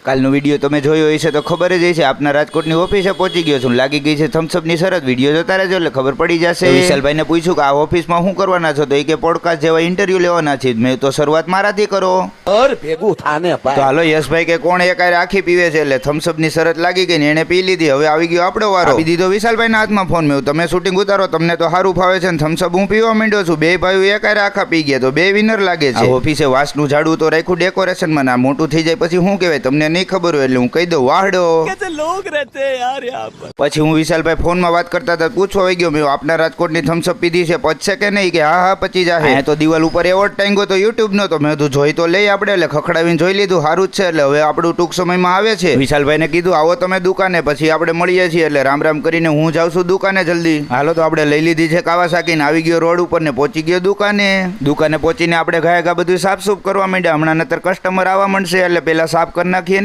કાલનો વિડીયો તમે જોયો હશે તો ખબર જ હશે, આપના રાજકોટની ઓફિસે પહોંચી ગયો છું, લાગી ગઈ છે થમ્સઅપની શરત. વિડીયો જોતા રહેજો એટલે ખબર પડી જશે. વિશાલભાઈને પૂછ્યું કે આ ઓફિસમાં શું કરવાના છો, તો એ કે પોડકાસ્ટ જેવા ઇન્ટરવ્યુ લેવાના છે. મેં તો શરૂઆત મારાથી કરો ભેગું થાને તો હાલો યશભાઈ કે કોણ એક આખી પીવે છે, એટલે થમ્સઅપની શરત લાગી ગઈ ને એને પી લીધી. હવે આવી ગયો આપણો વારો. આપી દીધો વિશાલભાઈના હાથમાં ફોન. મેં તમે શૂટિંગ ઉતારો, તમને તો સારું ફાવે છે ને થમ્સઅપ હું પીવા માંડ્યો છું. બે ભાઈઓ એક આખા પી ગયા તો બે વિનર લાગે છે. ઓફિસે વાસનું ઝાડું તો રાખ્યું ડેકોરેશનમાં. ના મોટું થઈ જાય પછી શું કહેવાય તમને નહીં ખબર હોય એટલે હું કહી દઉં વાહડો. પછી હું વિશાલભાઈ ફોનમાં વાત કરતા હતા, પૂછવા આવી ગયો મેં આપના રાજકોટની થમ્સઅપ પીધી છે, પચશે કે નહીં? કે હા પચી જાય. તો દિવાલ ઉપર એવોર્ડ ટાંગ્યો તો યુટ્યુબ નો, તો મેં જોઈ તો લઈ આપણે, એટલે ખખડાવીને જોઈ લીધું. સારું જ છે, એટલે હવે આપણું ટૂંક સમયમાં આવે છે. વિશાલભાઈને કીધું આવો તમે દુકાને, પછી આપણે મળીએ છીએ. એટલે રામ રામ કરીને હું જાઉં છું દુકાને જલ્દી. હાલો તો આપણે લઈ લીધી છે કાવાસાકી ને આવી ગયો રોડ ઉપર ને પહોંચી ગયો દુકાને. દુકાને પહોંચીને આપણે ઘાયા બધું સાફ સૂફ કરવા માંડ્યા. હમણાં નતર કસ્ટમર આવવા માંડશે એટલે પેલા સાફ કરી નાખીએ.